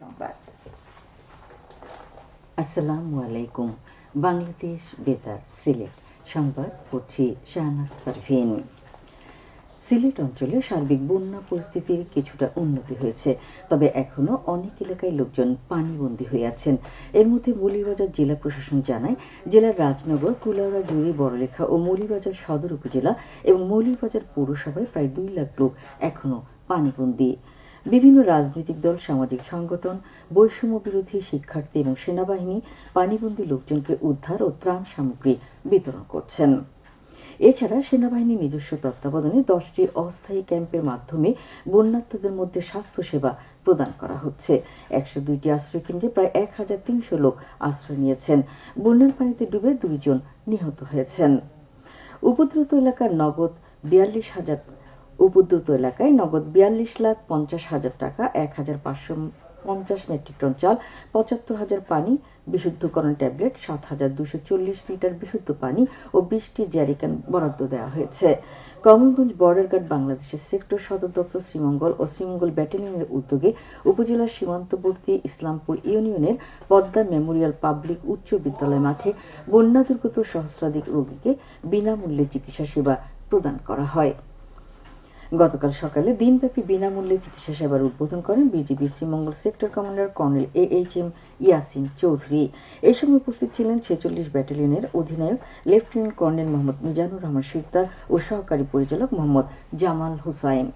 সংবাদ। আসসালামু আলাইকুম। বাংলাদেশ বেতার সিলেট সংবাদ পড়ছি শাহনাজ পারভীন। সিলেট অঞ্চলে সার্বিক বন্যা পরিস্থিতির কিছুটা উন্নতি হয়েছে, তবে এখনো অনেক এলাকায় লোকজন পানিবন্দী হয়ে আছেন। এর মধ্যে মৌলভীবাজার জেলা প্রশাসন জানায়, জেলার রাজনগর, কুলাউড়া, জুড়ি, বড়লেখা ও মৌলভীবাজার সদর উপজেলা এবং মৌলভীবাজার পৌরসভায় প্রায় 2 লাখ লোক এখনো পানিবন্দী। বিভিন্ন রাজনৈতিক দল, সামাজিক সংগঠন, বৈষম্য বিরোধী শিক্ষার্থী এবং সেনাবাহিনী পানিবন্দী লোকজনকে উদ্ধার ও ত্রাণ সামগ্রী বিতরণ করছেন। এছাড়া সেনাবাহিনীর নিজস্ব তত্ত্বাবধানে 10টি অস্থায়ী ক্যাম্পের মাধ্যমে বন্যার্তদের মধ্যে স্বাস্থ্যসেবা প্রদান করা হচ্ছে। 102টি আশ্রয়কেন্দ্রে প্রায় 1300 লোক আশ্রয় নিয়েছেন। বন্যার পানিতে ডুবে 2 জন নিহত হয়েছেন। উপদ্রুত এলাকায় নগদ 42,50,000 টাকা, 1,550 মেট্রিক টন চাল, 75,000 পানি বিশুদ্ধকরণ ট্যাবলেট, 7,240 লিটার বিশুদ্ধ পানি ও 20টি জ্যারিকান বরাদ্দ দেওয়া হয়েছে। কমলগঞ্জ বর্ডার গার্ড বাংলাদেশের সেক্টর সদর দপ্তর শ্রীমঙ্গল ও শ্রীমঙ্গল ব্যাটালিয়নের উদ্যোগে উপজেলার সীমান্তবর্তী ইসলামপুর ইউনিয়নের পদ্মা মেমোরিয়াল পাবলিক উচ্চ বিদ্যালয় মাঠে বন্যা দুর্গত সহস্রাধিক রোগীকে বিনামূল্যে চিকিৎসা সেবা প্রদান করা হয়। গতকাল সকালে দিনব্যাপী বিনামূল্যে চিকিৎসা সেবার উদ্বোধন করেন BGB Sreemangal sector commander colonel AHM Yasin Chowdhury. এই সময় উপস্থিত ছিলেন 46 ব্যাটালিয়নের অধিনায়ক লেফটেন্যান্ট কর্নেল মোহাম্মদ মিজানুর রহমান শিকদার ও সহকারী পরিচালক মোহাম্মদ জামাল হোসাইন।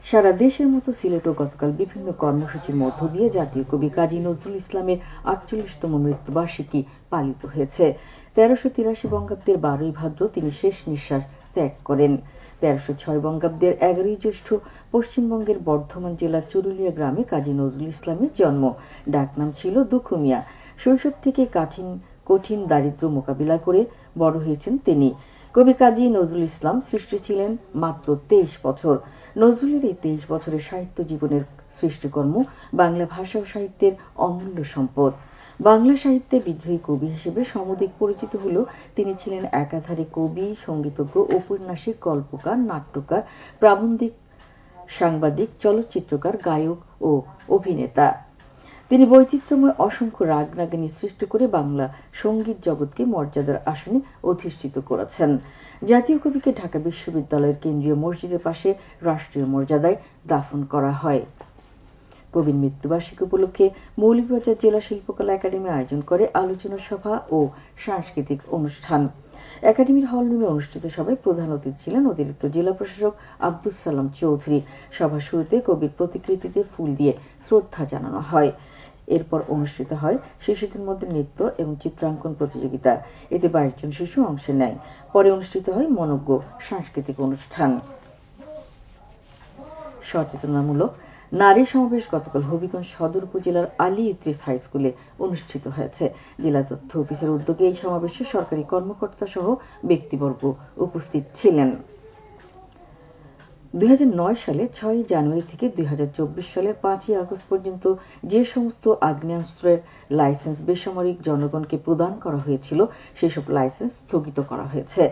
সারা দেশের মতো সিলেটও গতকাল বিভিন্ন কর্মসূচির মধ্য দিয়ে জাতীয় কবি কাজী নজরুল ইসলামের 48তম মৃত্যুবার্ষিকী পালিত হয়েছে। 1383 বঙ্গাব্দের 12ই ভাদ্র তিনি শেষ নিঃশ্বাস ত্যাগ করেন। 1306 বঙ্গাব্দের 11ই জ্যৈষ্ঠ পশ্চিমবঙ্গের বর্ধমান জেলার চুরুলিয়া গ্রামে কাজী নজরুল ইসলামের জন্ম। ডাকনাম ছিল দুঃখু মিয়া। শৈশব থেকে কঠিন দারিদ্র মোকাবিলা করে বড় হয়েছেন তিনি। কবি কাজী নজরুল ইসলাম সৃষ্টি ছিলেন মাত্র 23 বছর। নজরুলের এই 23 বছরের সাহিত্য জীবনের সৃষ্টিকর্ম বাংলা ভাষা ও সাহিত্যের অমূল্য সম্পদ। বাংলা সাহিত্যে বিদ্রোহী কবি হিসেবে সমধিক পরিচিত হলেও তিনি ছিলেন একাধারে কবি, সঙ্গীতজ্ঞ, ঔপন্যাসিক, গল্পকার, নাট্যকার, প্রাবন্ধিক, সাংবাদিক, চলচ্চিত্রকার, গায়ক ও অভিনেতা। তিনি বৈচিত্র্যময় অসংখ্য রাগ রাগিনী সৃষ্টি করে বাংলা সঙ্গীত জগৎকে মর্যাদার আসনে অধিষ্ঠিত করেছেন। জাতীয় কবিকে ঢাকা বিশ্ববিদ্যালয়ের কেন্দ্রীয় মসজিদের পাশে রাষ্ট্রীয় মর্যাদায় দাফন করা হয়। কবির মৃত্যুবার্ষিকী উপলক্ষে মৌলভীবাজার জেলা শিল্পকলা একাডেমি আয়োজন করে আলোচনা সভা ও সাংস্কৃতিক অনুষ্ঠান। একাডেমির হলরুমে অনুষ্ঠিত সভায় প্রধান অতিথি ছিলেন অতিরিক্ত জেলা প্রশাসক আব্দুস সালাম চৌধুরী। সভা শুরুতে কবির প্রতিকৃতিতে ফুল দিয়ে শ্রদ্ধা জানানো হয়। এরপর অনুষ্ঠিত হয় শিশুদের মধ্যে নৃত্য এবং চিত্রাঙ্কন প্রতিযোগিতা। এতে 22 জন শিশু অংশ নেয়। পরে অনুষ্ঠিত হয় মনোজ্ঞ সাংস্কৃতিক অনুষ্ঠান। সচেতনামূলক নারী সমাবেশ গতকাল হবিগঞ্জ সদর উপজেলার আলী ইদ্রিস হাই স্কুলে অনুষ্ঠিত হয়েছে। জেলা তথ্য অফিসের উদ্যোগে এই সমাবেশে সরকারি কর্মকর্তা সহ ব্যক্তিবর্গ উপস্থিত ছিলেন। 2009 সালে 6 জানুয়ারি থেকে 2024 সালের 5 আগস্ট পর্যন্ত যে সমস্ত আগ্নেয়াস্ত্রের লাইসেন্স বেসামরিক জনগণকে প্রদান করা হয়েছিল সেসব লাইসেন্স স্থগিত করা হয়েছে।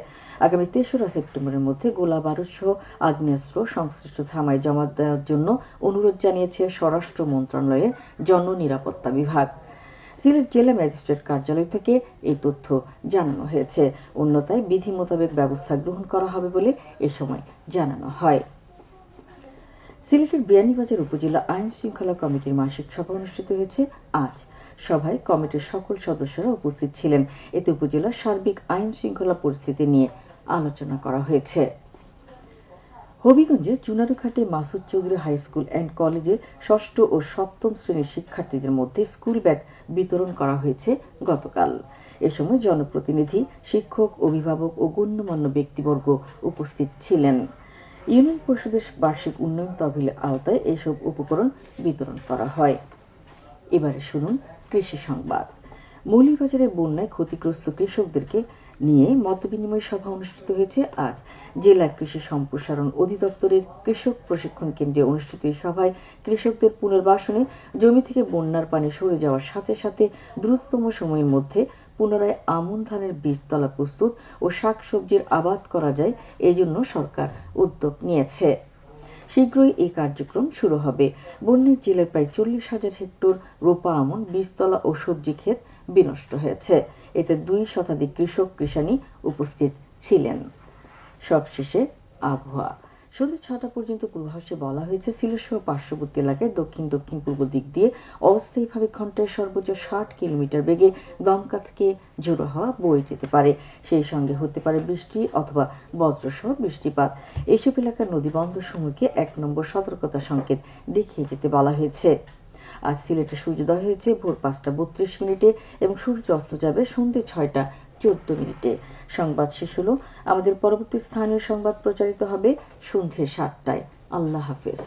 আগামী 3রা সেপ্টেম্বরের মধ্যে গোলা বারুদ সহ আগ্নেয়াস্ত্র সংশ্লিষ্ট থানায় জমা দেওয়ার জন্য অনুরোধ জানিয়েছে স্বরাষ্ট্র মন্ত্রণালয়ের জননিরাপত্তা বিভাগ। সিলেট জেলা ম্যাজিস্ট্রেট কার্যালয় থেকে এই তথ্য জানানো হয়েছে। অন্যথায় বিধি মোতাবেক ব্যবস্থা গ্রহণ করা হবে বলে এ সময় জানানো হয়। সিলেটের বিয়ানীবাজার উপজেলা আইন শৃঙ্খলা কমিটির মাসিক সভা অনুষ্ঠিত হয়েছে আজ। সভায় কমিটির সকল সদস্যরা উপস্থিত ছিলেন। এতে উপজেলার সার্বিক আইন শৃঙ্খলা পরিস্থিতি নিয়ে আলোচনা করা হয়েছে। হবিগঞ্জে চুনারুঘাটে Masud Chowdhury high school and কলেজে 6ষ্ঠ ও 7ম শ্রেণীর শিক্ষার্থীদের মধ্যে স্কুল ব্যাগ বিতরণ করা হয়েছে গতকাল। এ সময় জনপ্রতিনিধি, শিক্ষক, অভিভাবক ও গণ্যমান্য ব্যক্তিবর্গ উপস্থিত ছিলেন। ইউনিয়ন পরিষদের বার্ষিক উন্নয়ন তহবিলের আওতায় এসব উপকরণ বিতরণ করা হয়। এবারে শুনুন কৃষি সংবাদ। মৌলভীবাজারের বন্যায় ক্ষতিগ্রস্ত কৃষকদেরকে নিয়ে মতবিনিময় সভা অনুষ্ঠিত হয়েছে আজ। জেলা কৃষি সম্প্রসারণ অধিদপ্তরের কৃষক প্রশিক্ষণ কেন্দ্রে অনুষ্ঠিত এই সভায় কৃষকদের পুনর্বাসনে জমি থেকে বন্যার পানি সরে যাওয়ার সাথে সাথে দ্রুততম সময়ের মধ্যে পুনরায় আমন ধানের বীজতলা প্রস্তুত ও শাকসবজির আবাদ করা যায়, এই জন্য সরকার উদ্যোগ নিয়েছে। শীঘ্রই এই কার্যক্রম শুরু হবে। বন্যায় জেলার প্রায় 40,000 হেক্টর রোপা আমন, বীজতলা ও সবজি ক্ষেত বিনষ্ট হয়েছে। এতে 2 শতাধিক কৃষক কৃষাণী উপস্থিত ছিলেন। সবশেষে আবহাওয়া। সন্ধ্যা 6টা পর্যন্ত পূর্বাভাসে বলা হয়েছে সিলেট সহ পার্শ্ববর্তী এলাকায় দক্ষিণ দক্ষিণ পূর্ব দিক দিয়ে অস্থায়ীভাবে ঘন্টায় সর্বোচ্চ 60 কিলোমিটার বেগে দমকা থেকে ঝোড়ো হাওয়া বয়ে যেতে পারে। সেই সঙ্গে হতে পারে বৃষ্টি অথবা বজ্রসহ বৃষ্টিপাত। এসব এলাকার নদীবন্দরসমূহকে 1 নম্বর সতর্কতা সংকেত দেখিয়ে যেতে বলা হয়েছে। আজ সিলেটে সূর্যোদয় হয়েছে ভোর 5টা 32 এবং সূর্য অস্ত যাবে সন্ধ্যে 6টা 14 সংবাদ শেষ হলো। আমাদের পরবর্তী স্থানীয় সংবাদ প্রচারিত হবে সন্ধ্যে 7টায়। আল্লাহ হাফেজ।